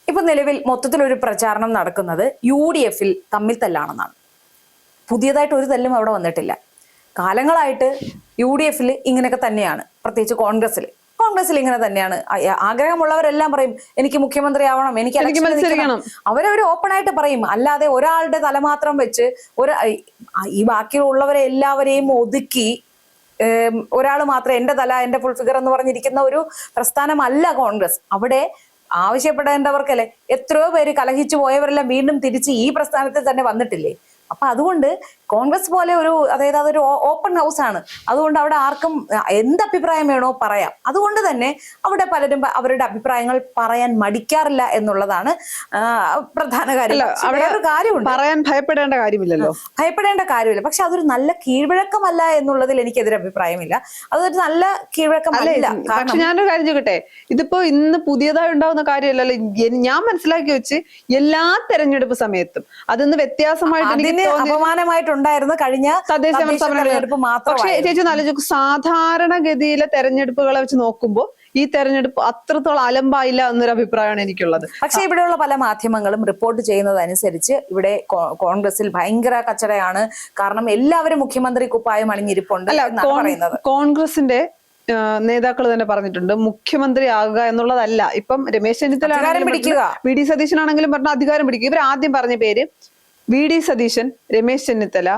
ഇപ്പൊ നിലവിൽ മൊത്തത്തിലൊരു പ്രചാരണം നടക്കുന്നത് UDF-ൽ തമ്മിൽ തല്ലാണെന്നാണ്. പുതിയതായിട്ട് ഒരു തല്ലും അവിടെ വന്നിട്ടില്ല. കാലങ്ങളായിട്ട് UDF-ൽ ഇങ്ങനെയൊക്കെ തന്നെയാണ്, പ്രത്യേകിച്ച് കോൺഗ്രസിൽ ഇങ്ങനെ തന്നെയാണ്. ആഗ്രഹമുള്ളവരെല്ലാം പറയും എനിക്ക് മുഖ്യമന്ത്രി ആവണം, എനിക്ക് അവരവർ ഓപ്പൺ ആയിട്ട് പറയും. അല്ലാതെ ഒരാളുടെ തല മാത്രം വെച്ച് ഈ ബാക്കിയുള്ളവരെ എല്ലാവരെയും ഒതുക്കി ഒരാൾ മാത്രം എന്റെ തല എന്റെ ഫുൾ ഫിഗർ എന്ന് പറഞ്ഞിരിക്കുന്ന ഒരു പ്രസ്ഥാനമല്ല കോൺഗ്രസ്. അവിടെ ആവശ്യപ്പെടേണ്ടവർക്കല്ലേ, എത്രയോ പേര് കലഹിച്ചു പോയവരെല്ലാം വീണ്ടും തിരിച്ച് ഈ പ്രസ്ഥാനത്തിൽ തന്നെ വന്നിട്ടില്ലേ. അപ്പൊ അതുകൊണ്ട് കോൺഗ്രസ് പോലെ അതായത് അതൊരു ഓപ്പൺ ഹൗസ് ആണ്. അതുകൊണ്ട് അവിടെ ആർക്കും എന്ത് അഭിപ്രായം വേണോ പറയാം. അതുകൊണ്ട് തന്നെ അവിടെ പലരും അവരുടെ അഭിപ്രായങ്ങൾ പറയാൻ മടിക്കാറില്ല എന്നുള്ളതാണ് പ്രധാന കാര്യം. വേറൊരു കാര്യമുണ്ട്, പറയാൻ ഭയപ്പെടേണ്ട കാര്യമില്ലല്ലോ. ഭയപ്പെടേണ്ട കാര്യമില്ല. പക്ഷെ അതൊരു നല്ല കീഴ്വഴക്കമല്ല എന്നുള്ളതിൽ എനിക്കെതിരെ അഭിപ്രായമില്ല. അതൊരു നല്ല കീഴ്വഴക്കമല്ല. പക്ഷെ ഞാനൊരു കാര്യം ചോദിക്കട്ടെ, ഇതിപ്പോ ഇന്ന് പുതിയതായി ഉണ്ടാവുന്ന കാര്യമല്ലല്ലോ. ഞാൻ മനസ്സിലാക്കി വെച്ച് എല്ലാ തെരഞ്ഞെടുപ്പ് സമയത്തും അതിന്ന് വ്യത്യാസമായിട്ട് അപമാനമായിട്ടുണ്ടായിരുന്നു കഴിഞ്ഞ തദ്ദേശ തെരഞ്ഞെടുപ്പ് മാത്രം. പക്ഷേ ചേച്ചി ആലോചിക്കും, സാധാരണഗതിയിലെ തെരഞ്ഞെടുപ്പുകളെ വെച്ച് നോക്കുമ്പോൾ ഈ തെരഞ്ഞെടുപ്പ് അത്രത്തോളം അലമ്പായില്ല എന്നൊരു അഭിപ്രായമാണ് എനിക്കുള്ളത്. പക്ഷെ ഇവിടെയുള്ള പല മാധ്യമങ്ങളും റിപ്പോർട്ട് ചെയ്യുന്നതനുസരിച്ച് ഇവിടെ കോൺഗ്രസിൽ ഭയങ്കര കച്ചടയാണ്. കാരണം എല്ലാവരും മുഖ്യമന്ത്രി കുപ്പായം അണിഞ്ഞിരിപ്പുണ്ട് എന്നാണ് പറയുന്നത്. കോൺഗ്രസിന്റെ നേതാക്കൾ തന്നെ പറഞ്ഞിട്ടുണ്ട്, മുഖ്യമന്ത്രി ആകുക എന്നുള്ളതല്ല. ഇപ്പം രമേശ് ചെന്നിത്തല VD സതീശനാണെങ്കിലും പറഞ്ഞ അധികാരം പിടിക്കുക. ഇവർ ആദ്യം പറഞ്ഞ പേര് VD സതീശൻ, രമേശ് ചെന്നിത്തല,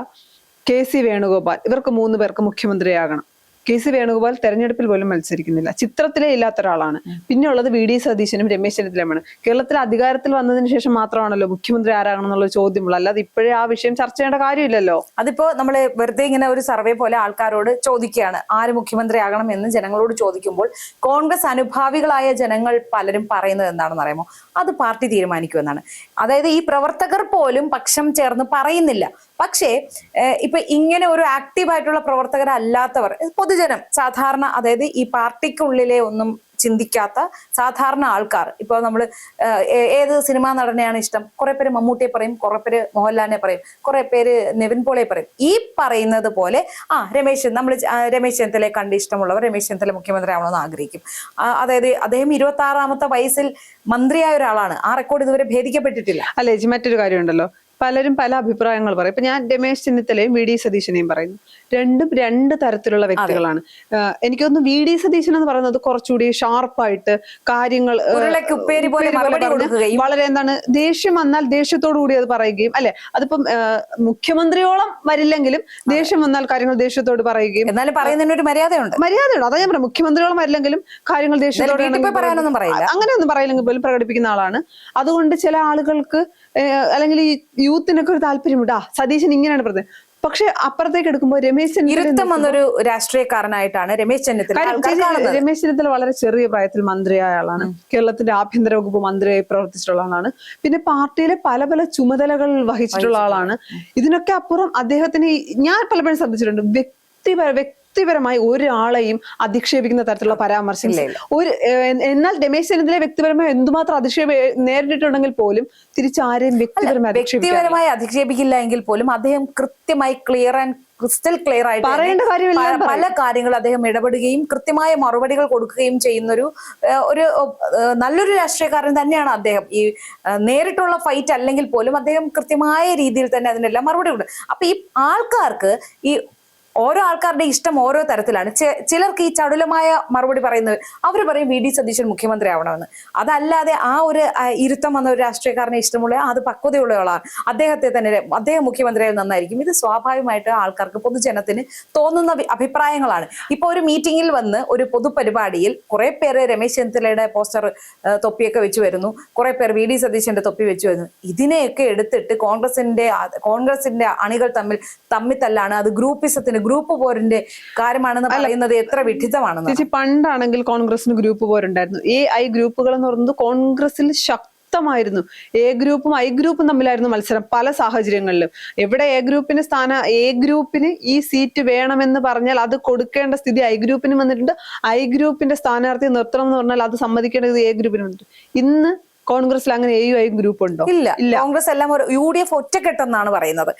KC വേണുഗോപാൽ, ഇവർക്ക് 3 പേർക്ക് മുഖ്യമന്ത്രിയാകണം. KC വേണുഗോപാൽ തെരഞ്ഞെടുപ്പിൽ പോലും മത്സരിക്കുന്നില്ല, ചിത്രത്തിലേ ഇല്ലാത്ത ഒരാളാണ്. പിന്നെ ഉള്ളത് VD സതീശനും രമേശ് ചെന്നിത്തലയുമാണ്. കേരളത്തിൽ അധികാരത്തിൽ വന്നതിന് ശേഷം മാത്രമാണല്ലോ മുഖ്യമന്ത്രി ആരാകണം എന്നുള്ള ചോദ്യമുള്ളൂ. അല്ലാതെ ഇപ്പോഴേ ആ വിഷയം ചർച്ച ചെയ്യേണ്ട കാര്യമില്ലല്ലോ. അതിപ്പോ നമ്മള് വെറുതെ ഇങ്ങനെ ഒരു സർവേ പോലെ ആൾക്കാരോട് ചോദിക്കുകയാണ് ആര് മുഖ്യമന്ത്രി ആകണം എന്ന് ജനങ്ങളോട് ചോദിക്കുമ്പോൾ കോൺഗ്രസ് അനുഭാവികളായ ജനങ്ങൾ പലരും പറയുന്നത് എന്താണെന്ന് അറിയാമോ? അത് പാർട്ടി തീരുമാനിക്കുമെന്നാണ്. അതായത് ഈ പ്രവർത്തകർ പോലും പക്ഷം ചേർന്ന് പറയുന്നില്ല. പക്ഷേ ഇപ്പൊ ഇങ്ങനെ ഒരു ആക്റ്റീവായിട്ടുള്ള പ്രവർത്തകരല്ലാത്തവർ, പൊതുജനം, സാധാരണ, അതായത് ഈ പാർട്ടിക്കുള്ളിലെ ഒന്നും ചിന്തിക്കാത്ത സാധാരണ ആൾക്കാർ, ഇപ്പൊ നമ്മൾ ഏത് സിനിമാ നടനെയാണ് ഇഷ്ടം? കുറെ പേര് മമ്മൂട്ടിയെ പറയും, കുറെ പേര് മോഹൻലാലിനെ പറയും, കുറെ പേര് നിവിൻ പോളിയെ പറയും. ഈ പറയുന്നത് പോലെ രമേശ് ചെന്നിത്തലയെ കണ്ട് ഇഷ്ടമുള്ളവർ രമേശ് ചെന്നിത്തല മുഖ്യമന്ത്രി ആവണമെന്ന് ആഗ്രഹിക്കും. അതായത് അദ്ദേഹം 26-ാമത്തെ വയസ്സിൽ മന്ത്രിയായ ഒരാളാണ്. ആ റെക്കോർഡ് ഇതുവരെ ഭേദിക്കപ്പെട്ടിട്ടില്ല. അല്ലേ ചേച്ചി? മറ്റൊരു കാര്യമുണ്ടല്ലോ, പലരും പല അഭിപ്രായങ്ങൾ പറയും. ഇപ്പൊ ഞാൻ രമേശ് ചെന്നിത്തലയും VD സതീശനെയും പറയുന്നു. രണ്ടും 2 തരത്തിലുള്ള വ്യക്തികളാണ്. എനിക്കൊന്ന് VD സതീശൻ എന്ന് പറയുന്നത് കുറച്ചുകൂടി ഷാർപ്പായിട്ട് കാര്യങ്ങൾ വളരെ എന്താണ്, ദേഷ്യം വന്നാൽ ദേഷ്യത്തോടു കൂടി അത് പറയുകയും, അല്ലെ, അതിപ്പം മുഖ്യമന്ത്രിയോളം വരില്ലെങ്കിലും ദേഷ്യം വന്നാൽ കാര്യങ്ങൾ ദേഷ്യത്തോട് പറയുകയും, എന്നാലും പറയുന്നതിന് ഒരു മര്യാദയുണ്ട്. അതാ ഞാൻ പറയാം, മുഖ്യമന്ത്രിയോളം വരില്ലെങ്കിലും കാര്യങ്ങൾ ദേഷ്യത്തോടെ അങ്ങനെയൊന്നും പറയില്ലെങ്കിൽ പോലും പ്രകടിപ്പിക്കുന്ന ആളാണ്. അതുകൊണ്ട് ചില ആളുകൾക്ക് അല്ലെങ്കിൽ ഈ യൂത്തിനൊക്കെ ഒരു താല്പര്യമുണ്ട്, സതീശൻ ഇങ്ങനെയാണ് പറഞ്ഞത്. പക്ഷെ അപ്പുറത്തേക്ക് എടുക്കുമ്പോൾ രമേശ് ചെന്നിത്തല രാഷ്ട്രീയക്കാരനായിട്ടാണ് രമേശ് ചെന്നിത്തല വളരെ ചെറിയ പ്രായത്തിൽ മന്ത്രിയായ ആളാണ്. കേരളത്തിന്റെ ആഭ്യന്തര വകുപ്പ് മന്ത്രിയായി പ്രവർത്തിച്ചിട്ടുള്ള ആളാണ്. പിന്നെ പാർട്ടിയിലെ പല പല ചുമതലകൾ വഹിച്ചിട്ടുള്ള ആളാണ്. ഇതിനൊക്കെ അപ്പുറം അദ്ദേഹത്തിന് ഞാൻ പലപ്പോഴും ശ്രദ്ധിച്ചിട്ടുണ്ട്, വ്യക്തിപരമായി ഒരാളെയും അധിക്ഷേപിക്കുന്ന തരത്തിലുള്ള പരാമർശങ്ങൾ എന്നാൽ രമേശ് ചെന്നിത്തല വ്യക്തിപരമായി എന്തുമാത്രം നേരിട്ടിട്ടുണ്ടെങ്കിൽ പോലും തിരിച്ചാരെയും വ്യക്തിപരമായി അധിക്ഷേപിക്കില്ല എങ്കിൽ പോലും അദ്ദേഹം കൃത്യമായി ക്രിസ്റ്റൽ ക്ലിയർ ആയിട്ട് പറയേണ്ട കാര്യമില്ല. പല കാര്യങ്ങളും അദ്ദേഹം ഇടപെടുകയും കൃത്യമായ മറുപടികൾ കൊടുക്കുകയും ചെയ്യുന്നൊരു നല്ലൊരു രാഷ്ട്രീയക്കാരൻ തന്നെയാണ് അദ്ദേഹം. ഈ നേരിട്ടുള്ള ഫൈറ്റ് അല്ലെങ്കിൽ പോലും അദ്ദേഹം കൃത്യമായ രീതിയിൽ തന്നെ അതിനെല്ലാം മറുപടി കൊടുക്കും. അപ്പൊ ഈ ആൾക്കാർക്ക് ഈ ഓരോ ആൾക്കാരുടെ ഇഷ്ടം ഓരോ തരത്തിലാണ്. ചിലർക്ക് ഈ ചടുലമായ മറുപടി പറയുന്നത്, അവർ പറയും VD സതീശൻ മുഖ്യമന്ത്രി ആവണമെന്ന്. അതല്ലാതെ ആ ഒരു ഇരുത്തം വന്ന ഒരു രാഷ്ട്രീയക്കാരനെ ഇഷ്ടമുള്ള, അത് പക്വതയുള്ള ആളാണ്, അദ്ദേഹം മുഖ്യമന്ത്രിയായി നന്നായിരിക്കും. ഇത് സ്വാഭാവികമായിട്ട് ആൾക്കാർക്ക്, പൊതുജനത്തിന് തോന്നുന്ന അഭിപ്രായങ്ങളാണ്. ഇപ്പൊ ഒരു മീറ്റിംഗിൽ വന്ന് ഒരു പൊതുപരിപാടിയിൽ കുറെ പേര് രമേശ് ചെന്നിത്തലയുടെ പോസ്റ്റർ തൊപ്പിയൊക്കെ വെച്ച് വരുന്നു, കുറെ പേർ VD സതീശന്റെ തൊപ്പി വെച്ച് വരുന്നു. ഇതിനെയൊക്കെ എടുത്തിട്ട് കോൺഗ്രസിന്റെ അണികൾ തമ്മിൽ തല്ലാണ്, അത് ഗ്രൂപ്പ് പോരിന്റെ കാര്യമാണെന്ന് പറയുന്നത് എത്ര വിഡിത്തമാണെന്ന്. ചേച്ചി, പണ്ടാണെങ്കിൽ കോൺഗ്രസിന് ഗ്രൂപ്പ് പോരുണ്ടായിരുന്നു. AI ഗ്രൂപ്പുകൾ എന്ന് പറയുന്നത് കോൺഗ്രസിൽ ശക്തമായിരുന്നു. A ഗ്രൂപ്പും I ഗ്രൂപ്പും തമ്മിലായിരുന്നു മത്സരം പല സാഹചര്യങ്ങളിലും. എവിടെ A ഗ്രൂപ്പിന് ഈ സീറ്റ് വേണമെന്ന് പറഞ്ഞാൽ അത് കൊടുക്കേണ്ട സ്ഥിതി I ഗ്രൂപ്പിന് വന്നിട്ടുണ്ട്. I ഗ്രൂപ്പിന്റെ സ്ഥാനാർത്ഥി നിർത്തണം എന്ന് പറഞ്ഞാൽ അത് സമ്മതിക്കേണ്ടത് A ഗ്രൂപ്പിന് വന്നിട്ടുണ്ട്. ഇന്ന് കോൺഗ്രസിൽ അങ്ങനെ AU I ഗ്രൂപ്പ് ഉണ്ടോ? ഇല്ല. കോൺഗ്രസ് എല്ലാം ഒരു UDF ഒറ്റക്കെട്ടെന്നാണ് പറയുന്നത്.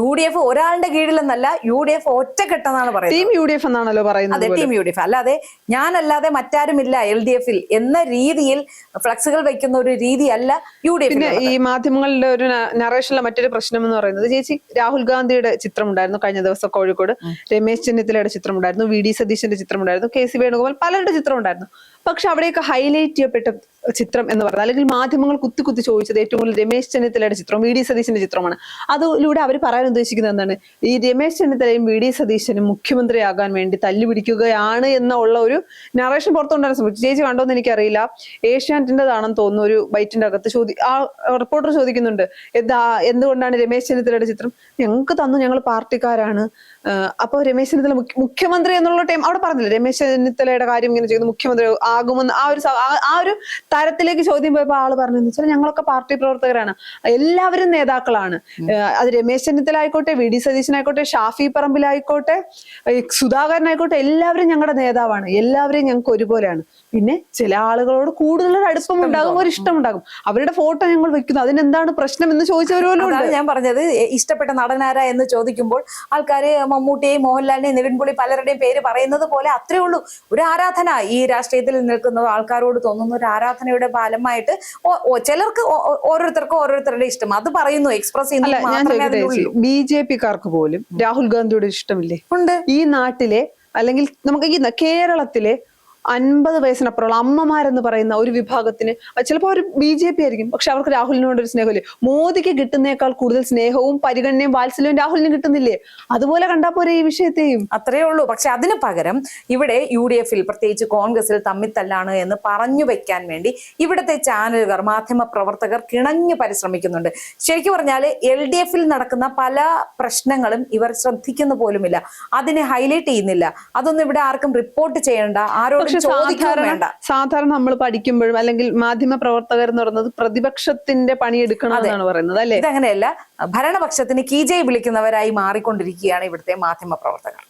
UDF ഒരാളുടെ കീഴിലെന്നല്ല, UDF ഒറ്റക്കെട്ടെന്നാണ് പറയുന്നത്. ടീം UDF എന്നാണല്ലോ പറയുന്നത്. അതെ, ടീം UDF. അല്ലാതെ ഞാനല്ലാതെ മറ്റാരുമില്ല LDF-ൽ എന്ന രീതിയിൽ ഫ്ലക്സുകൾ വെക്കുന്ന ഒരു രീതിയല്ല UDF. പിന്നെ ഈ മാധ്യമങ്ങളുടെ ഒരു നറേഷനിലെ മറ്റൊരു പ്രശ്നം എന്ന് പറയുന്നത്, ചേച്ചി രാഹുൽ ഗാന്ധിയുടെ ചിത്രം ഉണ്ടായിരുന്നു കഴിഞ്ഞ ദിവസം കോഴിക്കോട്, രമേശ് ചെന്നിത്തലയുടെ ചിത്രം ഉണ്ടായിരുന്നു, VD സതീശന്റെ ചിത്രം ഉണ്ടായിരുന്നു, KC വേണുഗോപാൽ, പലരുടെ ചിത്രം ഉണ്ടായിരുന്നു. പക്ഷെ അവിടെയൊക്കെ ഹൈലൈറ്റ് ചെയ്യപ്പെട്ട ചിത്രം എന്ന് പറഞ്ഞാൽ, അല്ലെങ്കിൽ മാധ്യമങ്ങൾ കുത്തി കുത്തി ചോദിച്ചത് ഏറ്റവും കൂടുതൽ രമേശ് ചെന്നിത്തലയുടെ ചിത്രം, VD സതീശന്റെ ചിത്രമാണ്. അതിലൂടെ അവർ പറയാൻ ഉദ്ദേശിക്കുന്നത് എന്താണ്? ഈ രമേശ് ചെന്നിത്തലയും VD സതീശനും മുഖ്യമന്ത്രിയാകാൻ വേണ്ടി തല്ലുപിടിക്കുകയാണ് എന്നുള്ള ഒരു നറേഷൻ പുറത്തുകൊണ്ടാണ് ശ്രമിച്ചു. ചേച്ചി കണ്ടോന്ന് എനിക്കറിയില്ല, ഏഷ്യാനെറ്റിന്റേതാണെന്ന് തോന്നുന്നു. ഒരു ബൈറ്റിന്റെ അകത്ത് ആ റിപ്പോർട്ടർ ചോദിക്കുന്നുണ്ട്, എന്തുകൊണ്ടാണ് രമേശ് ചെന്നിത്തലയുടെ ചിത്രം? ഞങ്ങൾക്ക് തന്നു, ഞങ്ങൾ പാർട്ടിക്കാരാണ്. അപ്പൊ രമേശ് ചെന്നിത്തല മുഖ്യമന്ത്രി എന്നുള്ള ടൈം അവിടെ പറഞ്ഞില്ല, രമേശ് ചെന്നിത്തലയുടെ കാര്യം ഇങ്ങനെ ചെയ്യുന്നു, മുഖ്യമന്ത്രി ആകുമെന്ന് ആ ഒരു തരത്തിലേക്ക് ചോദ്യം പോയപ്പോ ആള് പറഞ്ഞതെന്ന് വെച്ചാൽ ഞങ്ങളൊക്കെ പാർട്ടി പ്രവർത്തകരാണ്, എല്ലാവരും നേതാക്കളാണ്. അത് രമേശ് ചെന്നിത്തല ആയിക്കോട്ടെ, VD സതീശനായിക്കോട്ടെ, ഷാഫി പറമ്പിലായിക്കോട്ടെ, സുധാകരനായിക്കോട്ടെ, എല്ലാവരും ഞങ്ങളുടെ നേതാവാണ്, എല്ലാവരെയും ഞങ്ങൾക്ക് ഒരുപോലെയാണ്. പിന്നെ ചില ആളുകളോട് കൂടുതൽ അടുപ്പം ഉണ്ടാകും, ഒരു ഇഷ്ടം ഉണ്ടാകും, അവരുടെ ഫോട്ടോ ഞങ്ങൾ വെക്കുന്നു, അതിനെന്താണ് പ്രശ്നം എന്ന് ചോദിച്ചവരോലും ഉണ്ട്. ഞാൻ പറഞ്ഞത്, ഇഷ്ടപ്പെട്ട നടനാരാ എന്ന് ചോദിക്കുമ്പോൾ ആൾക്കാര് മമ്മൂട്ടിയെയും മോഹൻലാലിനെയും നിവിൻ പോളി പലരുടെയും പേര് പറയുന്നത് പോലെ അത്രേ ഉള്ളൂ. ഒരു ആരാധന, ഈ രാഷ്ട്രീയത്തിൽ നിൽക്കുന്ന ആൾക്കാരോട് തോന്നുന്ന ഒരു ആരാധനയുടെ ഫലമായിട്ട് ചിലർക്ക് ഓരോരുത്തരുടെ ഇഷ്ടം അത് പറയുന്നു, എക്സ്പ്രസ് ചെയ്യുന്നു. BJP-ക്കാർക്ക് പോലും രാഹുൽ ഗാന്ധിയോട് ഇഷ്ടമില്ലേ? ഉണ്ട്. ഈ നാട്ടിലെ, അല്ലെങ്കിൽ നമുക്ക് കേരളത്തിലെ 50 വയസ്സിനപ്പുറമുള്ള അമ്മമാരെന്ന് പറയുന്ന ഒരു വിഭാഗത്തിന് ചിലപ്പോൾ ഒരു BJP ആയിരിക്കും, പക്ഷെ അവർക്ക് രാഹുലിനോട് ഒരു സ്നേഹമില്ലേ? മോദിക്ക് കിട്ടുന്നേക്കാൾ കൂടുതൽ സ്നേഹവും പരിഗണനയും വാത്സല്യവും രാഹുലിന് കിട്ടുന്നില്ലേ? അതുപോലെ കണ്ടാ പോരെ ഈ വിഷയത്തെയും. അത്രേ ഉള്ളൂ. പക്ഷെ അതിന് പകരം ഇവിടെ UDF-ൽ പ്രത്യേകിച്ച് കോൺഗ്രസിൽ തമ്മിൽ തല്ലാണ് എന്ന് പറഞ്ഞു വെക്കാൻ വേണ്ടി ഇവിടുത്തെ ചാനലുകാർ, മാധ്യമ പ്രവർത്തകർ കിണഞ്ഞു പരിശ്രമിക്കുന്നുണ്ട്. ശരിക്കും പറഞ്ഞാൽ LDF-ൽ നടക്കുന്ന പല പ്രശ്നങ്ങളും ഇവർ ശ്രദ്ധിക്കുന്ന പോലുമില്ല, അതിനെ ഹൈലൈറ്റ് ചെയ്യുന്നില്ല. അതൊന്നും ഇവിടെ ആർക്കും റിപ്പോർട്ട് ചെയ്യേണ്ട, ആരോടും സാധാരണ നമ്മൾ പഠിക്കുമ്പോഴും, അല്ലെങ്കിൽ മാധ്യമ പ്രവർത്തകർ എന്ന് പറയുന്നത് പ്രതിപക്ഷത്തിന്റെ പണിയെടുക്കണം എന്നാണ് പറയുന്നത്, അല്ലെ? ഇതങ്ങനെയല്ല, ഭരണപക്ഷത്തിന് കീജയ് വിളിക്കുന്നവരായി മാറിക്കൊണ്ടിരിക്കുകയാണ് ഇവിടുത്തെ മാധ്യമ പ്രവർത്തകർ.